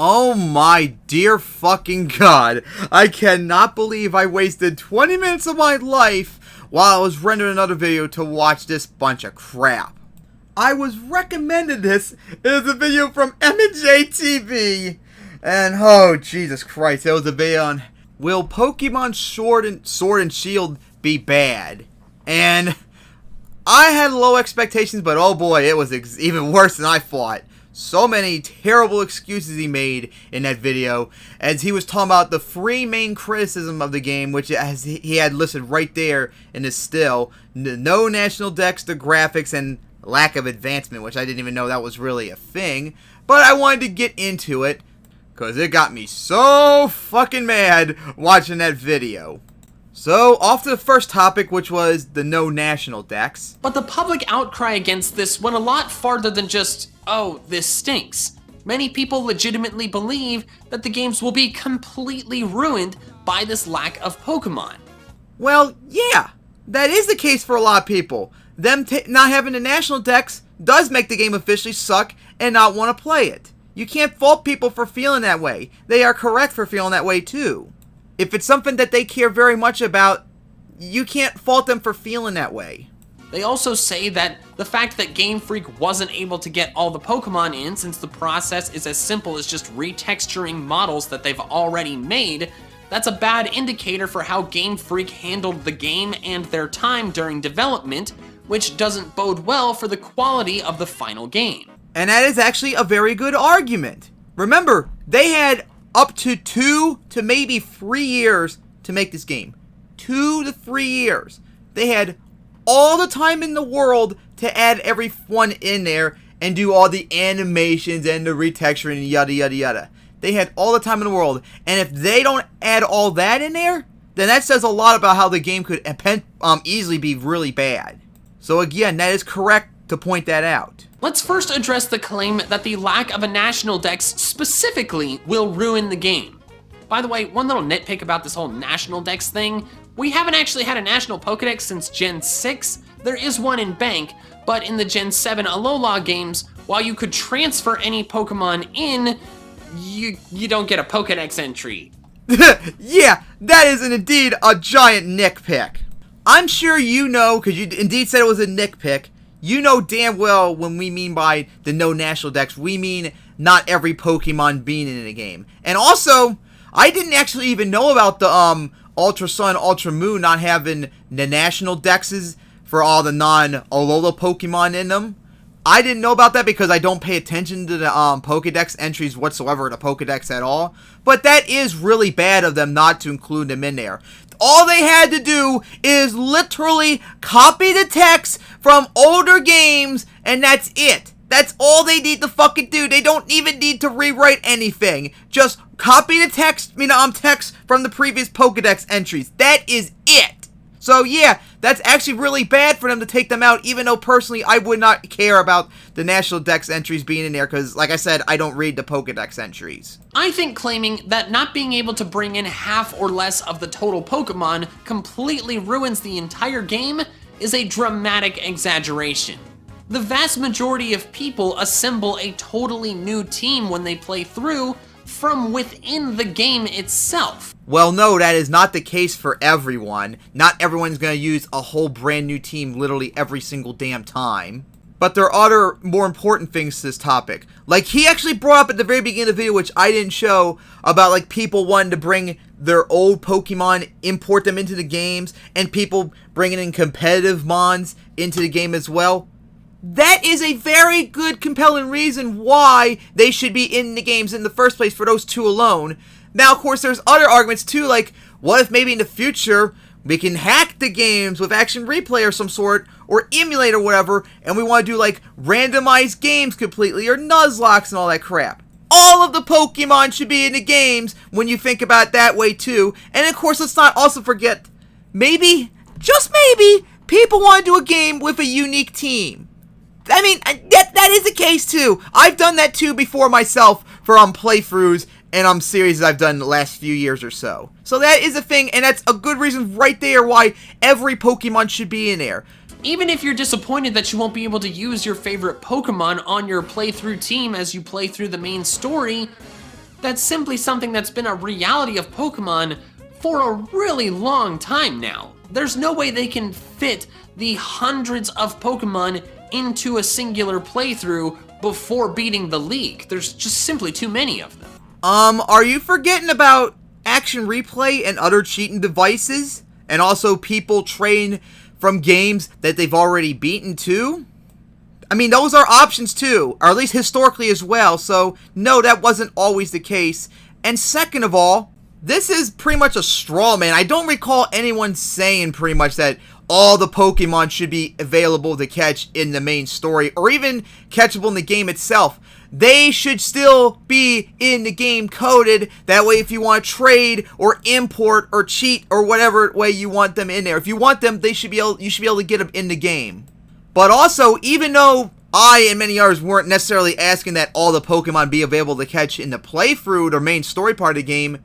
Oh my dear fucking god. I cannot believe I wasted 20 minutes of my life while I was rendering another video to watch this bunch of crap. I was recommended this. It was a video from MandJTV. And oh Jesus Christ, it was a video on will Pokemon Sword and Shield be bad? And I had low expectations, but oh boy, it was even worse than I thought. So many terrible excuses he made in that video, as he was talking about the three main criticism of the game, which as he had listed right there in his still: no national dex, the graphics, and lack of advancement, which I didn't even know that was really a thing. But I wanted to get into it, because it got me so fucking mad watching that video. So, off to the first topic, which was the no national dex. But the public outcry against this went a lot farther than just, oh, this stinks. Many people legitimately believe that the games will be completely ruined by this lack of Pokemon. Well, yeah, that is the case for a lot of people. Them not having the national dex does make the game officially suck and not want to play it. You can't fault people for feeling that way. They are correct for feeling that way too. If it's something that they care very much about, you can't fault them for feeling that way. They also say that the fact that Game Freak wasn't able to get all the Pokemon in, since the process is as simple as just retexturing models that they've already made, that's a bad indicator for how Game Freak handled the game and their time during development, which doesn't bode well for the quality of the final game. And that is actually a very good argument. Remember, they had up to 2 to maybe 3 years to make this game. 2 to 3 years. They had all the time in the world to add everyone in there and do all the animations and the retexturing and yada yada yada. They had all the time in the world. And if they don't add all that in there, then that says a lot about how the game could easily be really bad. So again, that is correct to point that out. Let's first address the claim that the lack of a national dex specifically will ruin the game. By the way, one little nitpick about this whole national dex thing: we haven't actually had a national Pokedex since Gen 6. There is one in Bank, but in the Gen 7 Alola games, while you could transfer any Pokemon in, you don't get a Pokedex entry. Yeah, that is indeed a giant nitpick. I'm sure you know, because you indeed said it was a nitpick. You know damn well when we mean by the no national dex, we mean not every Pokemon being in the game. And also, I didn't actually even know about the Ultra Sun, Ultra Moon not having the national dexes for all the non-Alola Pokemon in them. I didn't know about that because I don't pay attention to the Pokedex entries whatsoever in the Pokedex at all. But that is really bad of them not to include them in there. All they had to do is literally copy the text from older games, and that's it. That's all they need to fucking do. They don't even need to rewrite anything. Just copy the text, text from the previous Pokedex entries. That is it. So yeah, that's actually really bad for them to take them out, even though personally I would not care about the national dex entries being in there, because like I said, I don't read the Pokedex entries. I think claiming that not being able to bring in half or less of the total Pokemon completely ruins the entire game is a dramatic exaggeration. The vast majority of people assemble a totally new team when they play through from within the game itself. Well, no, that is not the case for everyone. Not everyone's going to use a whole brand new team literally every single damn time. But there are other more important things to this topic. Like he actually brought up at the very beginning of the video, which I didn't show, about like people wanting to bring their old Pokemon, import them into the games, and people bringing in competitive mons into the game as well. That is a very good, compelling reason why they should be in the games in the first place for those two alone. Now, of course, there's other arguments too, like, what if maybe in the future we can hack the games with Action Replay or some sort, or emulate or whatever, and we want to do, like, randomized games completely, or Nuzlocke and all that crap. All of the Pokemon should be in the games when you think about it that way too. And of course, let's not also forget, maybe, just maybe, people want to do a game with a unique team. I mean, that is the case too. I've done that too before myself for playthroughs and series I've done the last few years or so. So that is a thing, and that's a good reason right there why every Pokemon should be in there. Even if you're disappointed that you won't be able to use your favorite Pokemon on your playthrough team as you play through the main story, That's simply something that's been a reality of Pokemon for a really long time now. There's no way they can fit the hundreds of Pokemon into a singular playthrough before beating the league. There's just simply too many of them. Are you forgetting about Action Replay and other cheating devices? And also people train from games that they've already beaten too? I mean, those are options too, or at least historically as well, so no, that wasn't always the case. And second of all, this is pretty much a straw man. I don't recall anyone saying pretty much that all the Pokemon should be available to catch in the main story, or even catchable in the game itself. They should still be in the game coded. That way, if you want to trade or import or cheat or whatever way you want them in there, if you want them, you should be able to get them in the game. But also, even though I and many others weren't necessarily asking that all the Pokemon be available to catch in the playthrough or main story part of the game,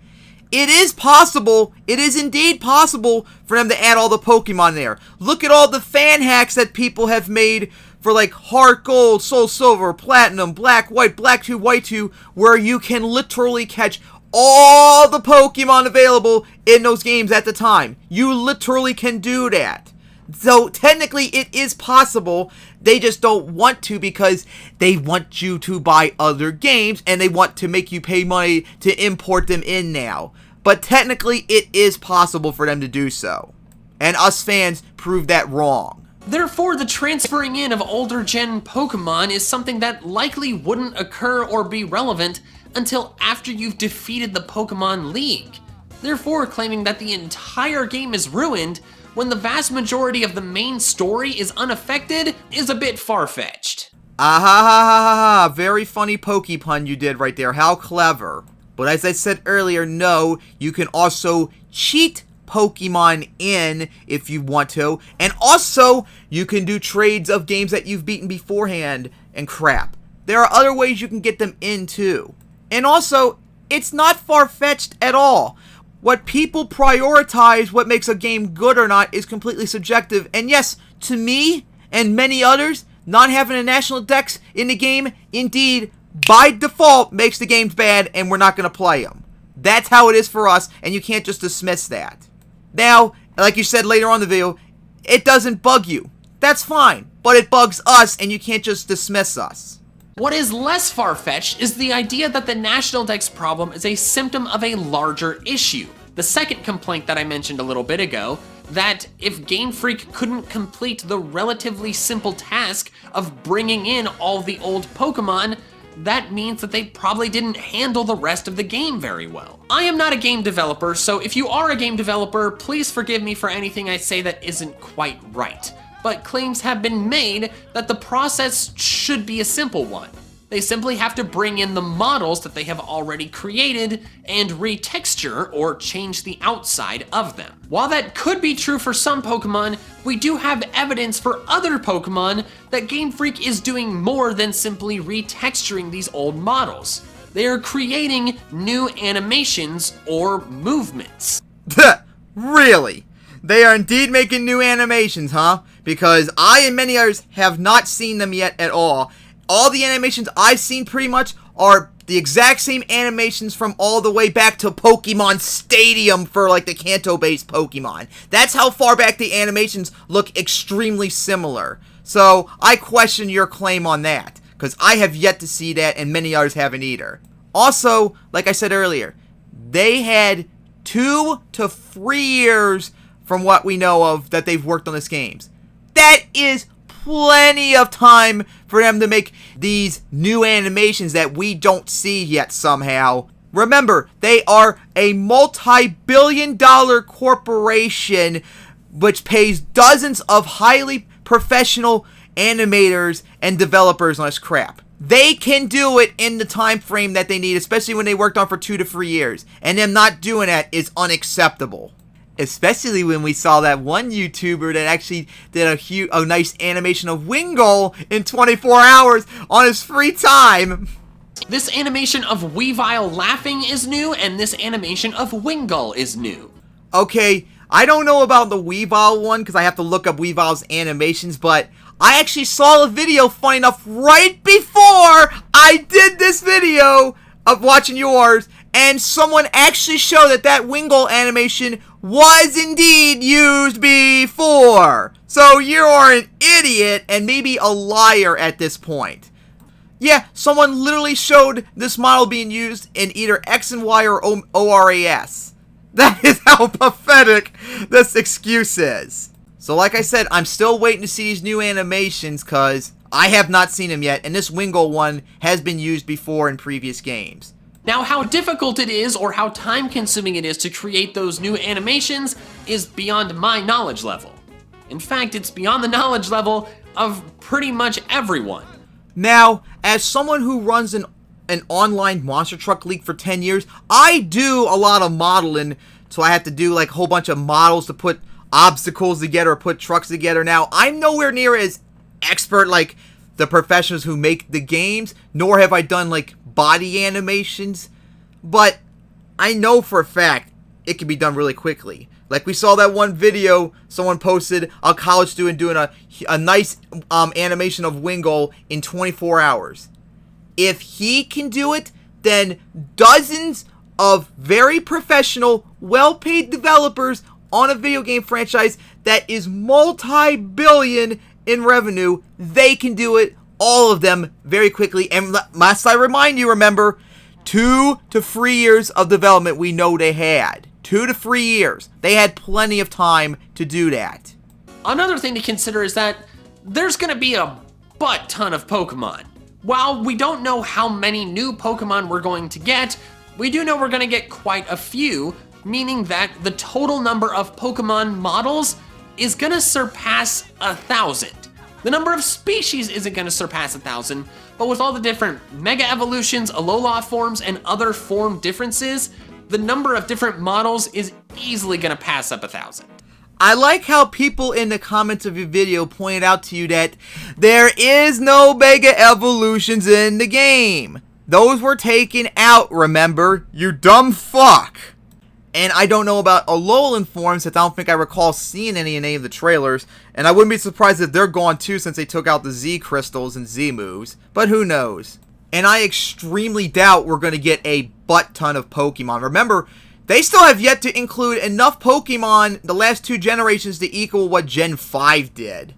it is possible, it is indeed possible for them to add all the Pokemon there. Look at all the fan hacks that people have made for like Heart Gold, Soul Silver, Platinum, Black, White, Black 2, White 2, where you can literally catch all the Pokemon available in those games at the time. You literally can do that. So technically it is possible, they just don't want to because they want you to buy other games and they want to make you pay money to import them in now. But technically it is possible for them to do so. And us fans proved that wrong. Therefore, the transferring in of older gen Pokemon is something that likely wouldn't occur or be relevant until after you've defeated the Pokemon League. Therefore, claiming that the entire game is ruined when the vast majority of the main story is unaffected is a bit far-fetched. Ah ha ha ha ha ha, very funny Poke pun you did right there, how clever. But as I said earlier, no, you can also cheat Pokemon in if you want to, and also you can do trades of games that you've beaten beforehand and crap. There are other ways you can get them in too. And also, it's not far-fetched at all. What people prioritize, what makes a game good or not, is completely subjective. And yes, to me and many others, not having a national dex in the game, indeed, by default, makes the games bad and we're not going to play them. That's how it is for us, and you can't just dismiss that. Now, like you said later on in the video, it doesn't bug you. That's fine, but it bugs us and you can't just dismiss us. What is less far-fetched is the idea that the National Dex problem is a symptom of a larger issue. The second complaint that I mentioned a little bit ago, that if Game Freak couldn't complete the relatively simple task of bringing in all the old Pokemon, that means that they probably didn't handle the rest of the game very well. I am not a game developer, so if you are a game developer, please forgive me for anything I say that isn't quite right. But claims have been made that the process should be a simple one. They simply have to bring in the models that they have already created and retexture or change the outside of them. While that could be true for some Pokemon, we do have evidence for other Pokemon that Game Freak is doing more than simply retexturing these old models. They are creating new animations or movements. Really? They are indeed making new animations, huh? Because I and many others have not seen them yet at all. All the animations I've seen pretty much are the exact same animations from all the way back to Pokemon Stadium for like the Kanto-based Pokemon. That's how far back the animations look extremely similar. So I question your claim on that, because I have yet to see that and many others haven't either. Also, like I said earlier, they had 2 to 3 years from what we know of that they've worked on this games. That is plenty of time for them to make these new animations that we don't see yet somehow. Remember, they are a multi-billion-dollar corporation which pays dozens of highly professional animators and developers on this crap. They can do it in the time frame that they need, especially when they worked on for 2 to 3 years. And them not doing that is unacceptable. Especially when we saw that one YouTuber that actually did a nice animation of Wingull in 24 hours on his free time. This animation of Weavile laughing is new, and this animation of Wingull is new. Okay, I don't know about the Weavile one, because I have to look up Weavile's animations, but I actually saw a video, funny enough, right before I did this video of watching yours, and someone actually showed that that Wingull animation was indeed used before. So you're an idiot and maybe a liar at this point. Yeah, someone literally showed this model being used in either X and Y or ORAS. That is how pathetic this excuse is. So like I said, I'm still waiting to see these new animations because I have not seen them yet, and this Wingull one has been used before in previous games. Now, how difficult it is or how time-consuming it is to create those new animations is beyond my knowledge level. In fact, it's beyond the knowledge level of pretty much everyone. Now, as someone who runs an online monster truck league for 10 years, I do a lot of modeling, so I have to do like a whole bunch of models to put obstacles together or put trucks together. Now, I'm nowhere near as expert like the professionals who make the games, nor have I done like body animations, but I know for a fact it can be done really quickly. Like we saw that one video someone posted, a college student doing a nice animation of Wingull in 24 hours. If he can do it, then dozens of very professional, well-paid developers on a video game franchise that is multi-billion in revenue, they can do it, all of them, very quickly. And must I remind you, remember, 2 to 3 years of development we know they had. 2 to 3 years. They had plenty of time to do that. Another thing to consider is that there's gonna be a butt ton of Pokemon. While we don't know how many new Pokemon we're going to get, we do know we're gonna get quite a few, meaning that the total number of Pokemon models is gonna surpass 1,000. The number of species isn't gonna surpass 1,000, but with all the different Mega Evolutions, Alola forms, and other form differences, the number of different models is easily gonna pass up 1,000. I like how people in the comments of your video pointed out to you that there is no Mega Evolutions in the game. Those were taken out, remember? You dumb fuck. And I don't know about Alolan forms, since I don't think I recall seeing any of the trailers. And I wouldn't be surprised if they're gone too, since they took out the Z crystals and Z moves. But who knows? And I extremely doubt we're going to get a butt ton of Pokemon. Remember, they still have yet to include enough Pokemon the last 2 generations to equal what Gen 5 did.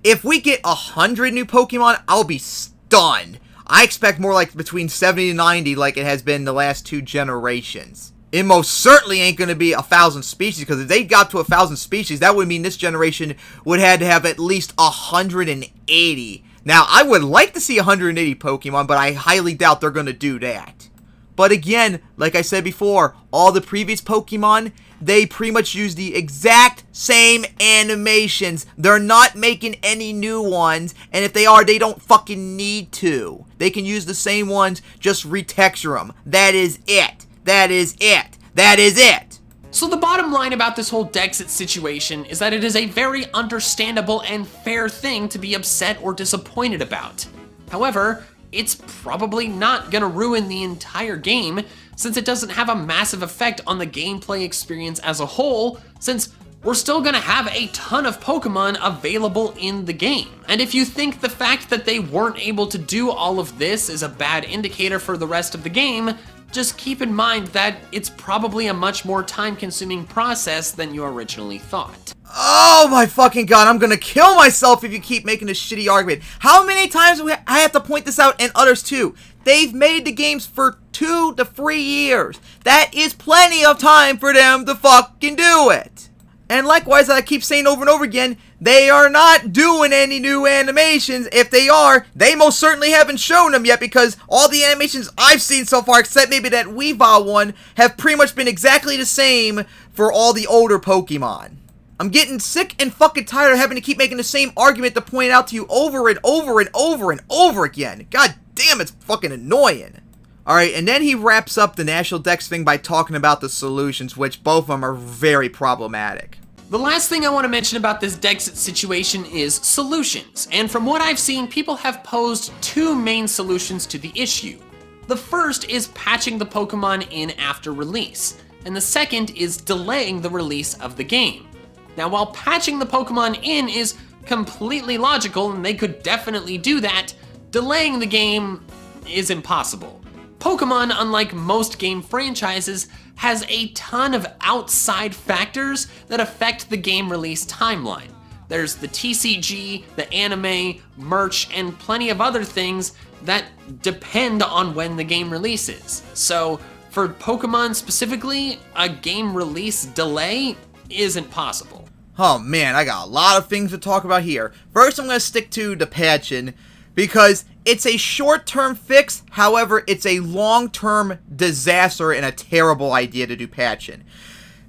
If we get 100 new Pokemon, I'll be stunned. I expect more like between 70 to 90 like it has been the last 2 generations. It most certainly ain't going to be 1,000 species, because if they got to 1,000 species, that would mean this generation would have to have at least 180. Now, I would like to see 180 Pokemon, but I highly doubt they're going to do that. But again, like I said before, all the previous Pokemon, they pretty much use the exact same animations. They're not making any new ones, and if they are, they don't fucking need to. They can use the same ones, just retexture them. That is it. That is it. That is it. So the bottom line about this whole Dexit situation is that it is a very understandable and fair thing to be upset or disappointed about. However, it's probably not gonna ruin the entire game, since it doesn't have a massive effect on the gameplay experience as a whole, since we're still gonna have a ton of Pokemon available in the game. And if you think the fact that they weren't able to do all of this is a bad indicator for the rest of the game, just keep in mind that it's probably a much more time-consuming process than you originally thought. Oh my fucking god, I'm gonna kill myself if you keep making this shitty argument. How many times do I have to point this out, and others too? They've made the games for 2 to 3 years. That is plenty of time for them to fucking do it. And likewise, I keep saying over and over again, they are not doing any new animations. If they are, they most certainly haven't shown them yet, because all the animations I've seen so far, except maybe that Weavile one, have pretty much been exactly the same for all the older Pokemon. I'm getting sick and fucking tired of having to keep making the same argument to point out to you over and over and over and over again. God damn, it's fucking annoying. Alright, and then he wraps up the National Dex thing by talking about the solutions, which both of them are very problematic. The last thing I want to mention about this Dexit situation is solutions, and from what I've seen, people have posed 2 main solutions to the issue. The first is patching the Pokemon in after release, and the second is delaying the release of the game. Now, while patching the Pokemon in is completely logical, and they could definitely do that, delaying the game is impossible. Pokemon, unlike most game franchises, has a ton of outside factors that affect the game release timeline. There's the TCG, the anime, merch, and plenty of other things that depend on when the game releases. So, for Pokemon specifically, a game release delay isn't possible. Oh man, I got a lot of things to talk about here. First, I'm going to stick to the patching, because it's a short-term fix, however, it's a long-term disaster and a terrible idea to do patching.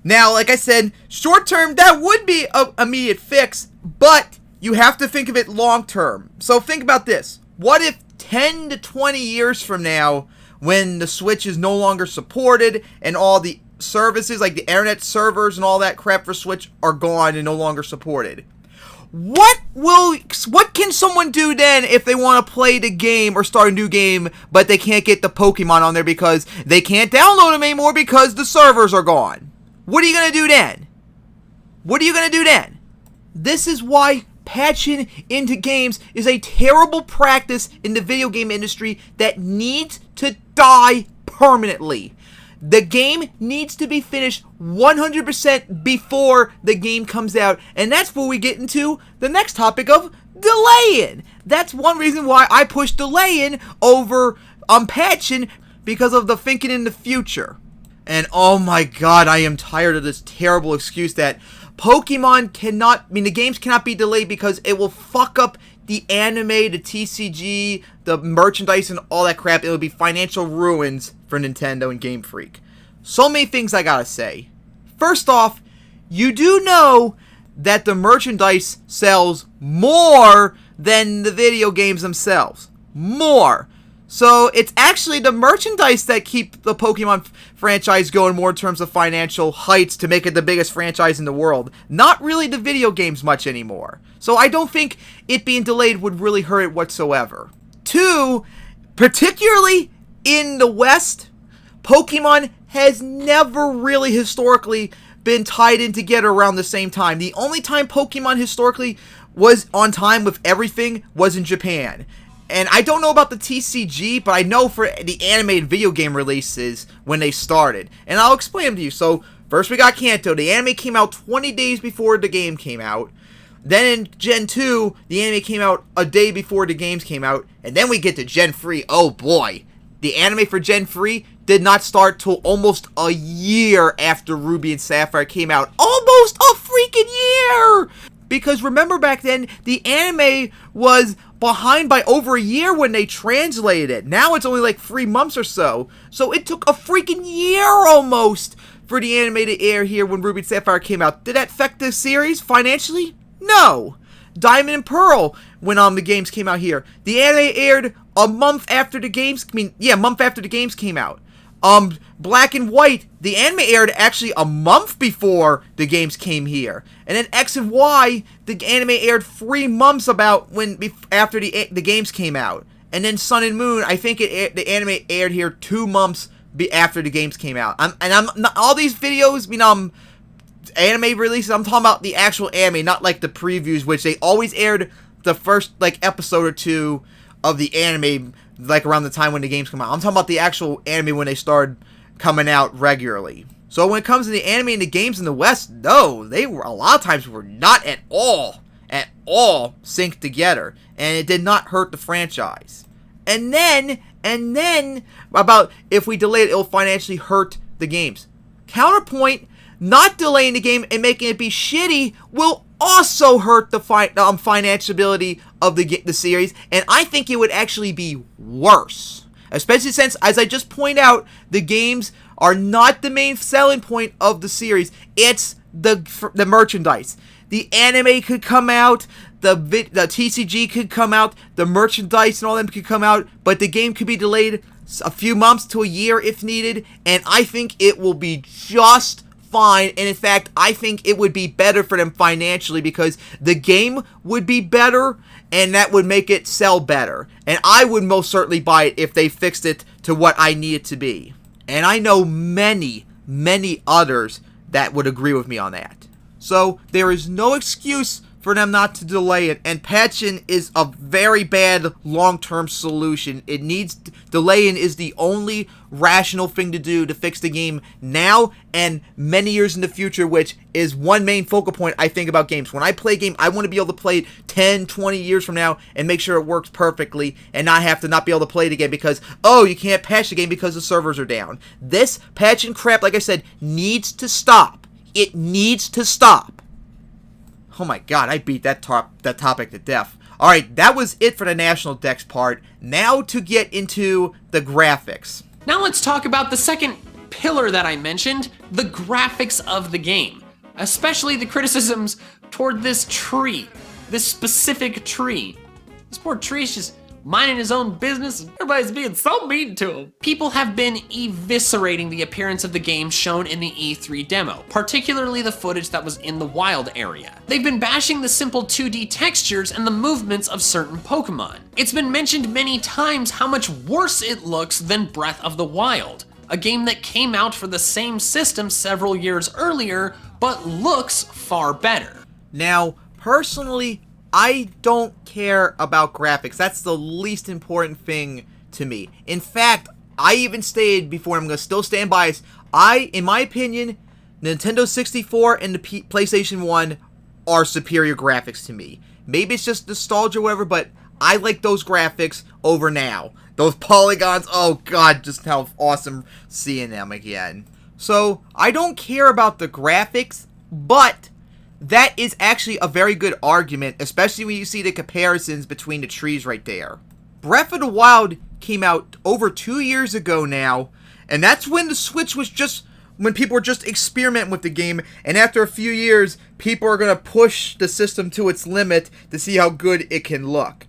Now, like I said, short-term, that would be an immediate fix, but you have to think of it long-term. So think about this. What if 10 to 20 years from now, when the Switch is no longer supported and all the services, like the internet servers and all that crap for Switch, are gone and no longer supported? What can someone do then if they want to play the game or start a new game, but they can't get the Pokemon on there because they can't download them anymore because the servers are gone? What are you going to do then? What are you going to do then? This is why patching into games is a terrible practice in the video game industry that needs to die permanently. The game needs to be finished 100% before the game comes out. And that's where we get into the next topic of delaying. That's one reason why I push delaying over patching, because of the thinking in the future. And oh my god, I am tired of this terrible excuse that the games cannot be delayed because it will fuck up the anime, the TCG, the merchandise, and all that crap. It will be financial ruins for Nintendo and Game Freak. So many things I gotta say. First off, you do know that the merchandise sells more than the video games themselves. More. So it's actually the merchandise that keep the Pokemon franchise going more in terms of financial heights to make it the biggest franchise in the world. Not really the video games much anymore. So I don't think it being delayed would really hurt it whatsoever. Two, particularly in the West, Pokemon has never really historically been tied in together around the same time. The only time Pokemon historically was on time with everything was in Japan. And I don't know about the TCG, but I know for the animated video game releases when they started. And I'll explain them to you. So, first we got Kanto. The anime came out 20 days before the game came out. Then in Gen 2, the anime came out a day before the games came out. And then we get to Gen 3. Oh boy. The anime for Gen 3 did not start till almost a year after Ruby and Sapphire came out. Almost a freaking year! Because remember back then, the anime was behind by over a year when they translated it. Now it's only like 3 months or so. So it took a freaking year almost for the anime to air here when Ruby and Sapphire came out. Did that affect the series financially? No. Diamond and Pearl, when the games came out here, the anime aired a month after the games, month after the games came out. Black and White, the anime aired actually a month before the games came here. And then X and Y, the anime aired 3 months after the games came out. And then Sun and Moon, I think the anime aired here 2 months after the games came out. All these videos, anime releases, I'm talking about the actual anime, not like the previews, which they always aired the first episode or 2 of the anime around the time when the games come out. I'm talking about the actual anime when they started coming out regularly. So when it comes to the anime and the games in the West, no, they were a lot of times were not at all synced together, and it did not hurt the franchise. And then about if we delay it, it'll financially hurt the games. Counterpoint, not delaying the game and making it be shitty will also hurt the financiability of the series, and I think it would actually be worse. Especially since, as I just point out, the games are not the main selling point of the series. It's the merchandise. The anime could come out, the TCG could come out, the merchandise and all them could come out, but the game could be delayed a few months to a year if needed, and I think it will be just fine. And in fact, I think it would be better for them financially because the game would be better and that would make it sell better. And I would most certainly buy it if they fixed it to what I need it to be. And I know many others that would agree with me on that. So there is no excuse for for them not to delay it, and patching is a very bad long-term solution. Delaying is the only rational thing to do to fix the game now and many years in the future, which is one main focal point I think about games. When I play a game, I want to be able to play it 10, 20 years from now and make sure it works perfectly and not have to not be able to play it again because, oh, you can't patch the game because the servers are down. This patching crap, like I said, needs to stop. It needs to stop. Oh my god, I beat that topic to death. Alright, that was it for the National Dex part. Now to get into the graphics. Now let's talk about the second pillar that I mentioned, the graphics of the game. Especially the criticisms toward this tree, this specific tree. This poor tree is just minding his own business. Everybody's being so mean to him. People have been eviscerating the appearance of the game shown in the E3 demo, particularly the footage that was in the wild area. They've been bashing the simple 2D textures and the movements of certain Pokemon. It's been mentioned many times how much worse it looks than Breath of the Wild, a game that came out for the same system several years earlier, but looks far better. Now, personally, I don't care about graphics. That's the least important thing to me. In fact, I even stated before, I'm going to still stand by this, in my opinion, Nintendo 64 and the PlayStation 1 are superior graphics to me. Maybe it's just nostalgia or whatever, but I like those graphics over now. Those polygons, oh god, just how awesome seeing them again. So, I don't care about the graphics, but that is actually a very good argument, especially when you see the comparisons between the trees right there. Breath of the Wild came out over 2 years ago now, and that's when the Switch was when people were just experimenting with the game, and after a few years, people are going to push the system to its limit to see how good it can look.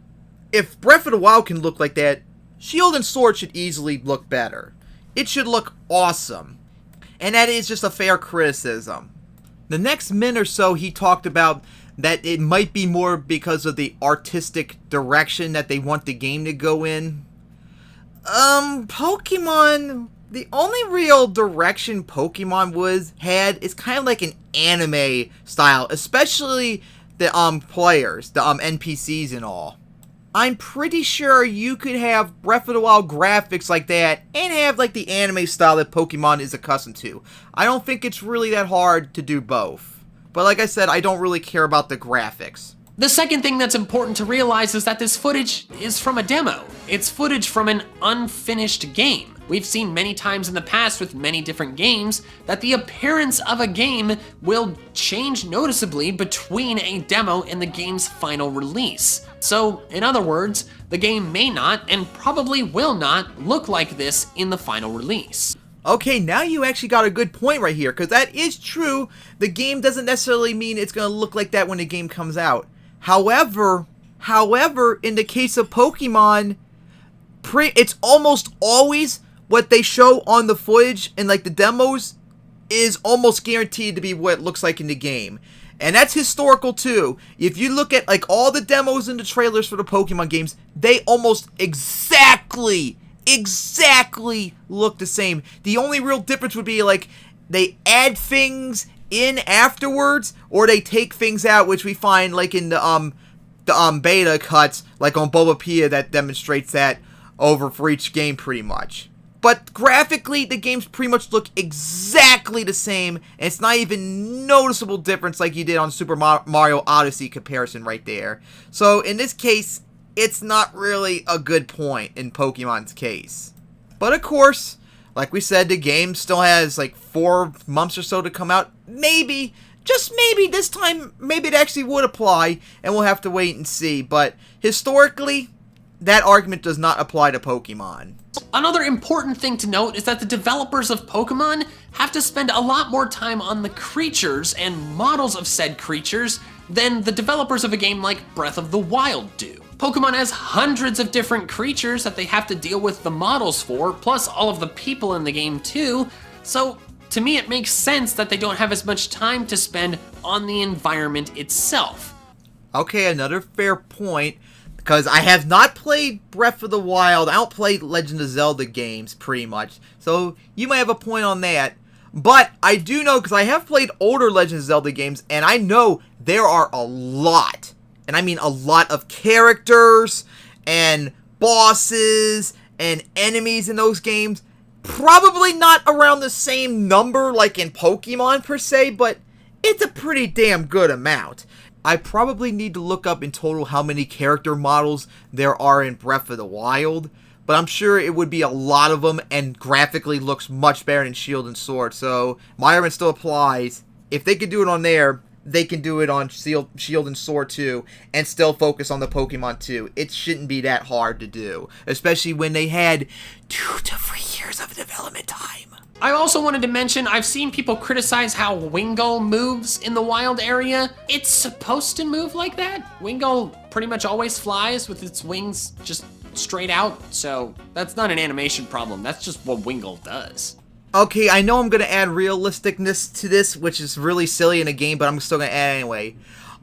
If Breath of the Wild can look like that, Shield and Sword should easily look better. It should look awesome. And that is just a fair criticism. The next minute or so, he talked about that it might be more because of the artistic direction that they want the game to go in. Pokemon, the only real direction Pokemon had is kind of like an anime style, especially the players, the NPCs and all. I'm pretty sure you could have Breath of the Wild graphics like that and have like the anime style that Pokemon is accustomed to. I don't think it's really that hard to do both. But like I said, I don't really care about the graphics. The second thing that's important to realize is that this footage is from a demo. It's footage from an unfinished game. We've seen many times in the past with many different games that the appearance of a game will change noticeably between a demo and the game's final release. So, in other words, the game may not and probably will not look like this in the final release. Okay, now you actually got a good point right here, because that is true. The game doesn't necessarily mean it's going to look like that when the game comes out. However, in the case of Pokemon, it's almost always what they show on the footage and like the demos is almost guaranteed to be what it looks like in the game. And that's historical too. If you look at like all the demos and the trailers for the Pokemon games, they almost exactly look the same. The only real difference would be like they add things in afterwards or they take things out, which we find like in the beta cuts, like on Bulbapedia, that demonstrates that over for each game pretty much. But graphically, the games pretty much look exactly the same, and it's not even noticeable difference like you did on Super Mario Odyssey comparison right there. So in this case, it's not really a good point in Pokemon's case. But of course, like we said, the game still has like 4 months or so to come out. Maybe, just maybe this time, maybe it actually would apply, and we'll have to wait and see. But historically, that argument does not apply to Pokemon. Another important thing to note is that the developers of Pokemon have to spend a lot more time on the creatures and models of said creatures than the developers of a game like Breath of the Wild do. Pokemon has hundreds of different creatures that they have to deal with the models for, plus all of the people in the game too, so to me it makes sense that they don't have as much time to spend on the environment itself. Okay, another fair point. Because I have not played Breath of the Wild. I don't play Legend of Zelda games, pretty much. So, you might have a point on that. But I do know, because I have played older Legend of Zelda games, and I know there are a lot, and I mean a lot of characters and bosses and enemies in those games. Probably not around the same number like in Pokemon per se, but it's a pretty damn good amount. I probably need to look up in total how many character models there are in Breath of the Wild, but I'm sure it would be a lot of them, and graphically looks much better than Shield and Sword, so my argument still applies. If they could do it on there, they can do it on Shield and Sword too, and still focus on the Pokemon too. It shouldn't be that hard to do, especially when they had 2 to 3 years of development time. I also wanted to mention, I've seen people criticize how Wingull moves in the wild area. It's supposed to move like that. Wingull pretty much always flies with its wings just straight out, so that's not an animation problem. That's just what Wingull does. Okay, I know I'm going to add realisticness to this, which is really silly in a game, but I'm still going to add it anyway.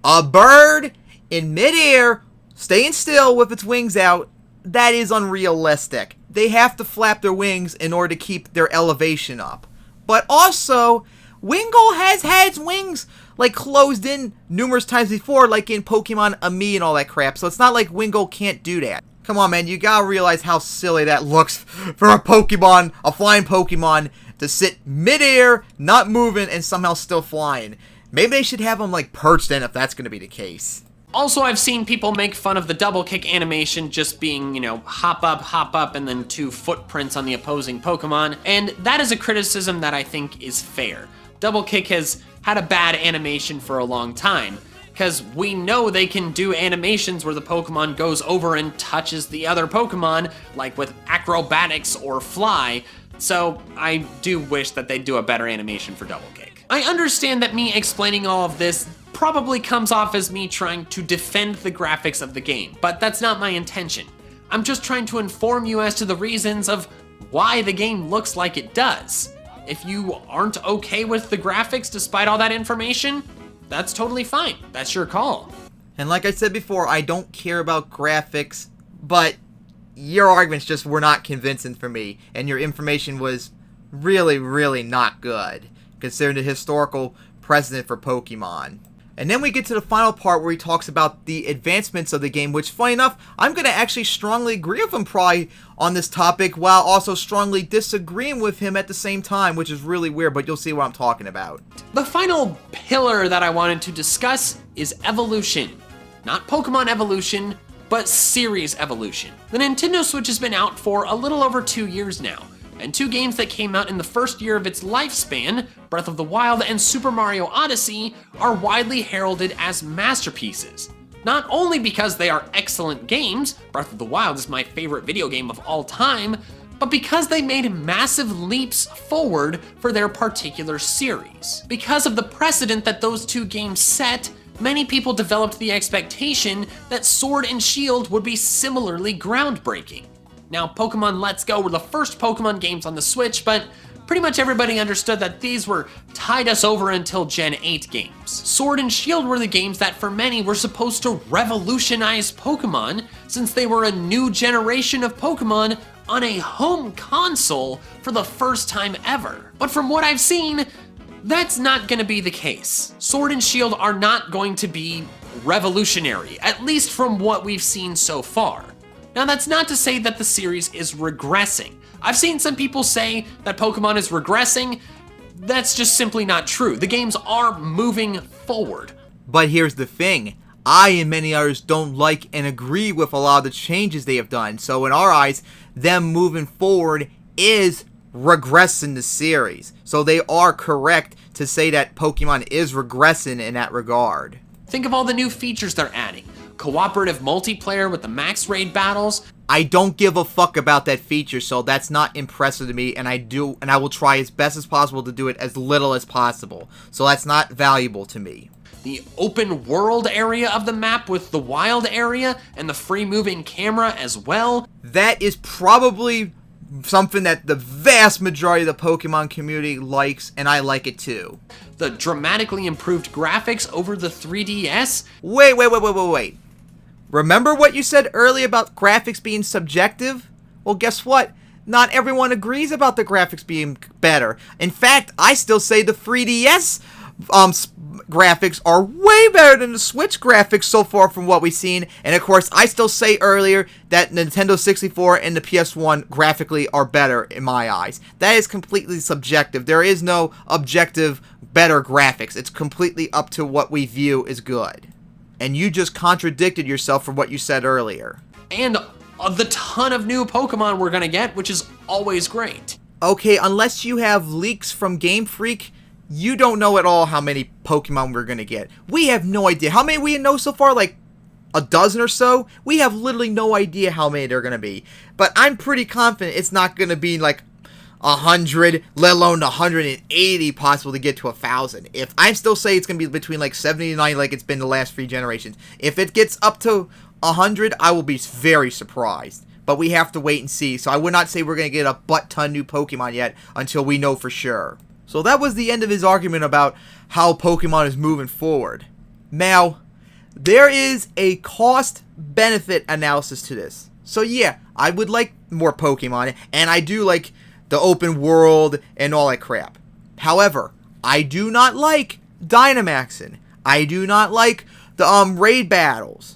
A bird in midair, staying still with its wings out, that is unrealistic. They have to flap their wings in order to keep their elevation up. But also, Wingull has had its wings like closed in numerous times before, like in Pokemon Ami and all that crap, so it's not like Wingull can't do that. Come on, man, you gotta realize how silly that looks for a Pokemon, a flying Pokemon, to sit midair, not moving, and somehow still flying. Maybe they should have them like perched in if that's gonna be the case. Also, I've seen people make fun of the double kick animation just being, you know, hop up, and then 2 footprints on the opposing Pokemon, and that is a criticism that I think is fair. Double kick has had a bad animation for a long time, because we know they can do animations where the Pokemon goes over and touches the other Pokemon, like with acrobatics or fly, so I do wish that they'd do a better animation for double kick. I understand that me explaining all of this probably comes off as me trying to defend the graphics of the game, but that's not my intention. I'm just trying to inform you as to the reasons of why the game looks like it does. If you aren't okay with the graphics despite all that information, that's totally fine. That's your call. And like I said before, I don't care about graphics, but your arguments just were not convincing for me, and your information was really, really not good, considering the historical precedent for Pokemon. And then we get to the final part where he talks about the advancements of the game, which, funny enough, I'm going to actually strongly agree with him probably on this topic, while also strongly disagreeing with him at the same time, which is really weird, but you'll see what I'm talking about. The final pillar that I wanted to discuss is evolution. Not Pokemon evolution, but series evolution. The Nintendo Switch has been out for a little over 2 years now, and 2 games that came out in the first year of its lifespan, Breath of the Wild and Super Mario Odyssey, are widely heralded as masterpieces. Not only because they are excellent games, Breath of the Wild is my favorite video game of all time, but because they made massive leaps forward for their particular series. Because of the precedent that those 2 games set, many people developed the expectation that Sword and Shield would be similarly groundbreaking. Now, Pokemon Let's Go were the first Pokemon games on the Switch, but pretty much everybody understood that these were tide us over until Gen 8 games. Sword and Shield were the games that for many were supposed to revolutionize Pokemon, since they were a new generation of Pokemon on a home console for the first time ever. But from what I've seen, that's not gonna be the case. Sword and Shield are not going to be revolutionary, at least from what we've seen so far. Now, that's not to say that the series is regressing. I've seen some people say that Pokemon is regressing. That's just simply not true. The games are moving forward. But here's the thing. I and many others don't like and agree with a lot of the changes they have done. So in our eyes, them moving forward is regressing the series. So they are correct to say that Pokemon is regressing in that regard. Think of all the new features they're adding. Cooperative multiplayer with the max raid battles. I don't give a fuck about that feature, so that's not impressive to me, and I will try as best as possible to do it as little as possible. So that's not valuable to me. The open world area of the map with the wild area and the free moving camera as well. That is probably something that the vast majority of the Pokemon community likes, and I like it too. The dramatically improved graphics over the 3DS. Wait. Remember what you said earlier about graphics being subjective? Well, guess what? Not everyone agrees about the graphics being better. In fact, I still say the 3DS graphics are way better than the Switch graphics so far from what we've seen. And of course, I still say earlier that Nintendo 64 and the PS1 graphically are better in my eyes. That is completely subjective. There is no objective better graphics. It's completely up to what we view as good. And you just contradicted yourself from what you said earlier. And the ton of new Pokemon we're gonna get, which is always great. Okay, unless you have leaks from Game Freak, you don't know at all how many Pokemon we're gonna get. We have no idea. How many we know so far? Like a dozen or so? We have literally no idea how many they're gonna be. But I'm pretty confident it's not gonna be like 100, let alone 180 possible to get to 1,000. If I'm still saying it's gonna be between like 70 and 90 like it's been the last 3 generations. If it gets up to 100, I will be very surprised. But we have to wait and see. So I would not say we're going to get a butt-ton new Pokemon yet until we know for sure. So that was the end of his argument about how Pokemon is moving forward. Now, there is a cost-benefit analysis to this. So yeah, I would like more Pokemon, and I do like the open world and all that crap. However, I do not like Dynamaxing. I do not like the raid battles.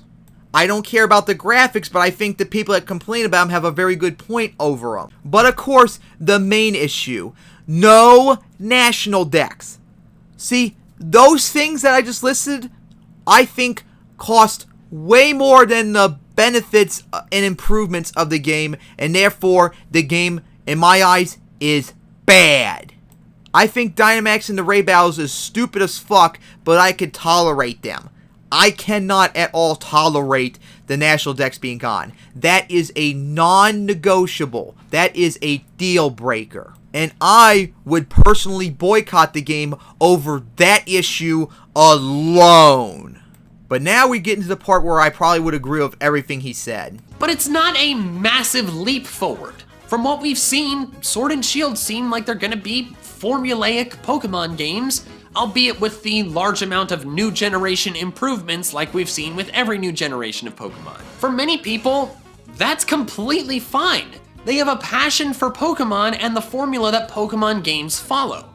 I don't care about the graphics, but I think the people that complain about them have a very good point over them. But of course, the main issue, no national decks. See, those things that I just listed, I think cost way more than the benefits and improvements of the game, and therefore, the game, in my eyes, is bad. I think Dynamax and the raid battles is stupid as fuck, but I could tolerate them. I cannot at all tolerate the national decks being gone. That is a non-negotiable. That is a deal breaker. And I would personally boycott the game over that issue alone. But now we get into the part where I probably would agree with everything he said. But it's not a massive leap forward. From what we've seen, Sword and Shield seem like they're gonna be formulaic Pokemon games, albeit with the large amount of new generation improvements like we've seen with every new generation of Pokemon. For many people, that's completely fine. They have a passion for Pokemon and the formula that Pokemon games follow.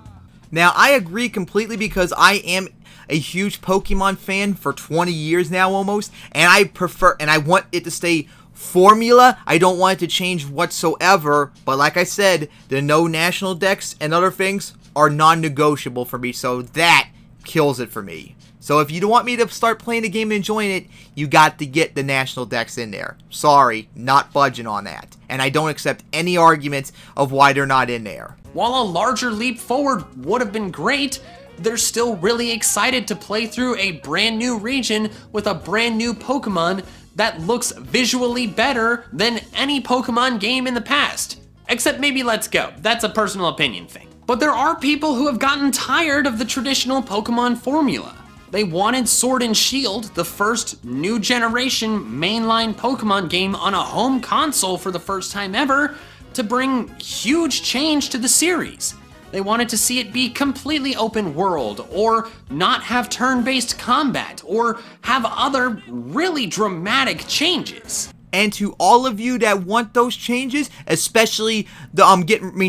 Now, I agree completely because I am a huge Pokemon fan for 20 years now almost, and I want it to stay formula. I don't want it to change whatsoever, but like I said, the no national decks and other things are non-negotiable for me, so that kills it for me. So if you don't want me to start playing the game and enjoying it, you got to get the national decks in there. Sorry, not budging on that. And I don't accept any arguments of why they're not in there. While a larger leap forward would have been great, they're still really excited to play through a brand new region with a brand new Pokemon that looks visually better than any Pokemon game in the past. Except maybe Let's Go. That's a personal opinion thing. But there are people who have gotten tired of the traditional Pokemon formula. They wanted Sword and Shield, the first new generation mainline Pokemon game on a home console for the first time ever, to bring huge change to the series. They wanted to see it be completely open world, or not have turn-based combat, or have other really dramatic changes. And to all of you that want those changes, especially the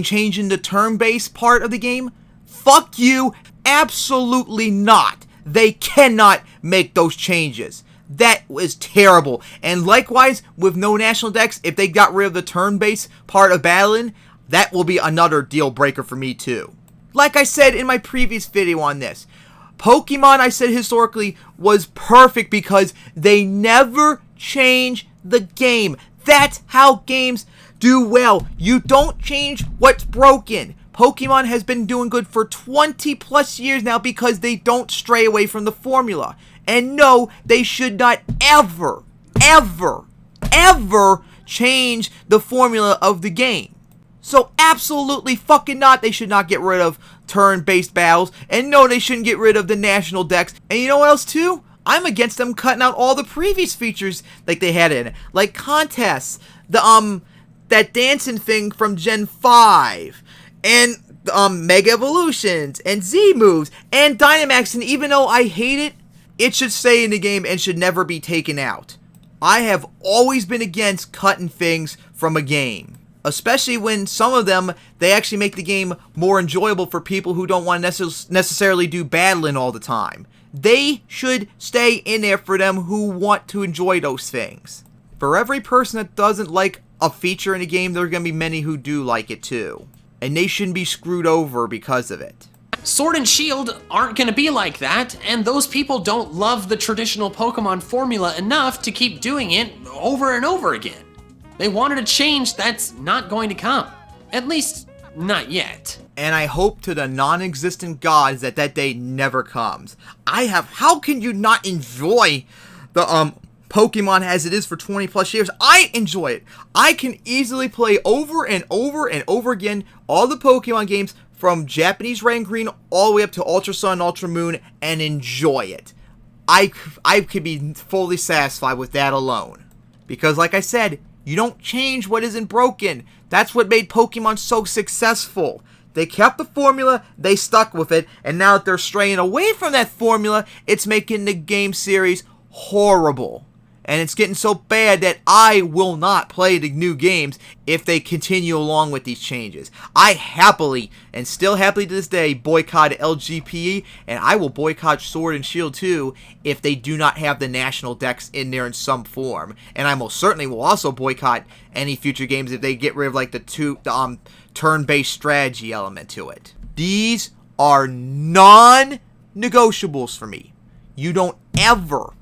changing the turn-based part of the game, fuck you, absolutely not. They cannot make those changes. That was terrible. And likewise, with no national decks, if they got rid of the turn-based part of battling, that will be another deal breaker for me too. Like I said in my previous video on this, Pokemon, I said historically, was perfect because they never change the game. That's how games do well. You don't change what's broken. Pokemon has been doing good for 20 plus years now because they don't stray away from the formula. And no, they should not ever, ever, ever change the formula of the game. So absolutely fucking not. They should not get rid of turn-based battles. And no, they shouldn't get rid of the national decks. And you know what else too? I'm against them cutting out all the previous features like they had in it. Like contests, that dancing thing from Gen 5, and Mega Evolutions, and Z moves, and Dynamax. And even though I hate it, it should stay in the game and should never be taken out. I have always been against cutting things from a game. Especially when some of them, they actually make the game more enjoyable for people who don't want to necessarily do battling all the time. They should stay in there for them who want to enjoy those things. For every person that doesn't like a feature in a game, there are going to be many who do like it too. And they shouldn't be screwed over because of it. Sword and Shield aren't going to be like that, and those people don't love the traditional Pokemon formula enough to keep doing it over and over again. They wanted a change that's not going to come. At least, not yet. And I hope to the non-existent gods that that day never comes. How can you not enjoy the, Pokemon as it is for 20 plus years? I enjoy it. I can easily play over and over and over again all the Pokemon games from Japanese Red and Green all the way up to Ultra Sun and Ultra Moon and enjoy it. I could be fully satisfied with that alone. Because like I said, you don't change what isn't broken. That's what made Pokemon so successful. They kept the formula, they stuck with it, and now that they're straying away from that formula, it's making the game series horrible. And it's getting so bad that I will not play the new games if they continue along with these changes. I happily, and still happily to this day, boycott LGPE, and I will boycott Sword and Shield too if they do not have the national decks in there in some form. And I most certainly will also boycott any future games if they get rid of like the turn-based strategy element to it. These are non-negotiables for me. You don't ever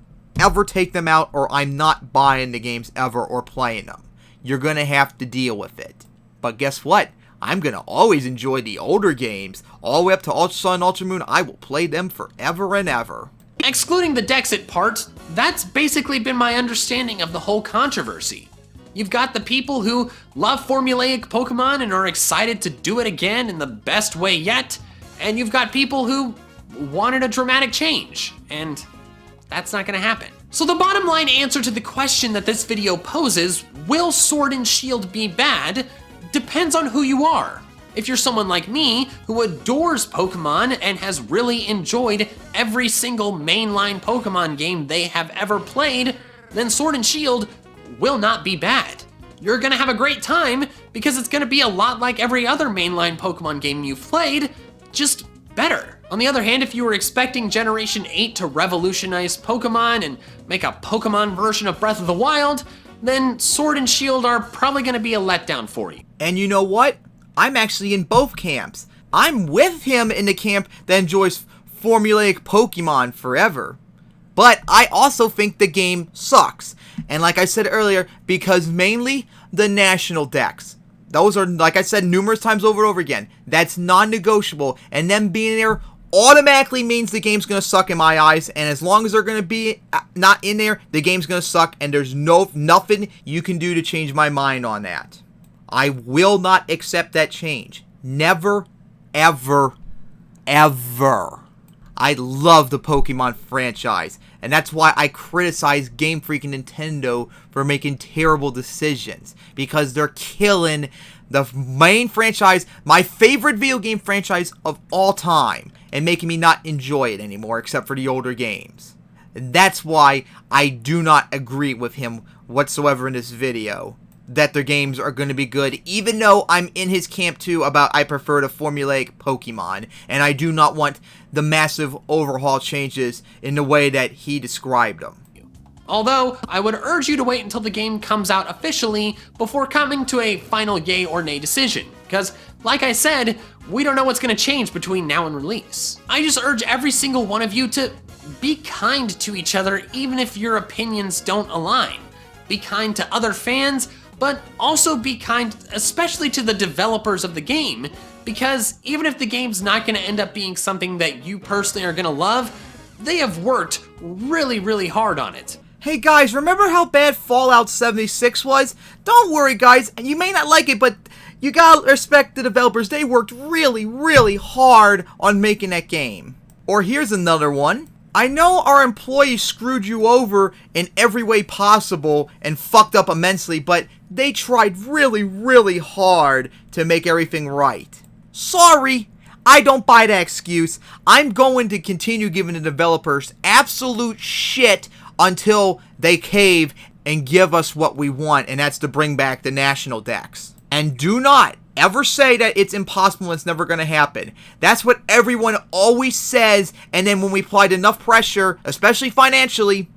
take them out, or I'm not buying the games ever or playing them. You're going to have to deal with it. But guess what? I'm going to always enjoy the older games. All the way up to Ultra Sun and Ultra Moon, I will play them forever and ever. Excluding the Dexit part, that's basically been my understanding of the whole controversy. You've got the people who love formulaic Pokemon and are excited to do it again in the best way yet, and you've got people who wanted a dramatic change, and that's not gonna happen. So the bottom line answer to the question that this video poses, will Sword and Shield be bad, depends on who you are. If you're someone like me, who adores Pokemon and has really enjoyed every single mainline Pokemon game they have ever played, then Sword and Shield will not be bad. You're gonna have a great time because it's gonna be a lot like every other mainline Pokemon game you've played, just better. On the other hand, if you were expecting Generation 8 to revolutionize Pokemon and make a Pokemon version of Breath of the Wild, then Sword and Shield are probably gonna be a letdown for you. And you know what? I'm actually in both camps. I'm with him in the camp that enjoys formulaic Pokemon forever. But I also think the game sucks. And like I said earlier, because mainly the national decks. Those are, like I said numerous times over and over again, that's non-negotiable. And them being there automatically means the game's going to suck in my eyes. And as long as they're going to be not in there, the game's going to suck. And there's nothing you can do to change my mind on that. I will not accept that change. Never, ever, ever. I love the Pokemon franchise, and that's why I criticize Game Freak and Nintendo for making terrible decisions, because they're killing the main franchise, my favorite video game franchise of all time, and making me not enjoy it anymore except for the older games. And that's why I do not agree with him whatsoever in this video, that their games are going to be good, even though I'm in his camp too about I prefer the formulaic Pokemon, and I do not want the massive overhaul changes in the way that he described them. Although, I would urge you to wait until the game comes out officially before coming to a final yay or nay decision, because, like I said, we don't know what's going to change between now and release. I just urge every single one of you to be kind to each other even if your opinions don't align. Be kind to other fans, but also be kind especially to the developers of the game, because even if the game's not going to end up being something that you personally are going to love, they have worked really, really hard on it. Hey guys, remember how bad Fallout 76 was? Don't worry guys, you may not like it, but you gotta respect the developers. They worked really, really hard on making that game. Or here's another one. I know our employees screwed you over in every way possible and fucked up immensely, but they tried really, really hard to make everything right. Sorry, I don't buy that excuse. I'm going to continue giving the developers absolute shit until they cave and give us what we want, and that's to bring back the national decks. And do not ever say that it's impossible and it's never going to happen. That's what everyone always says, and then when we applied enough pressure, especially financially,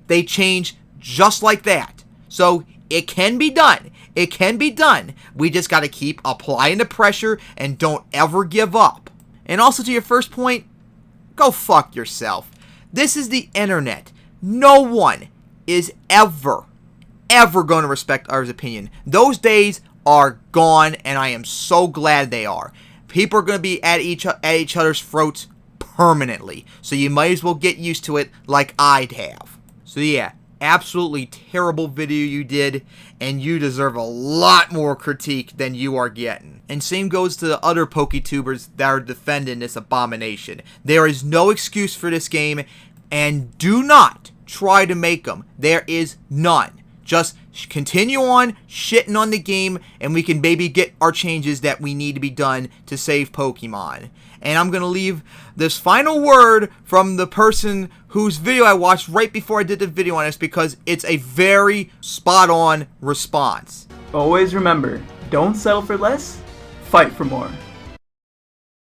they change just like that. So it can be done. It can be done. We just got to keep applying the pressure and don't ever give up. And also to your first point, go fuck yourself. This is the internet. No one is ever going to respect others' opinion. Those days are gone, and I am so glad they are. People are going to be at each other's throats permanently, so you might as well get used to it like I'd have. So yeah, absolutely terrible video you did, and you deserve a lot more critique than you are getting. And same goes to the other PokeTubers that are defending this abomination. There is no excuse for this game, and do not try to make them. There is none. Just continue on shitting on the game, and we can maybe get our changes that we need to be done to save Pokemon. And I'm going to leave this final word from the person whose video I watched right before I did the video on this, because it's a very spot-on response. Always remember, don't settle for less, fight for more.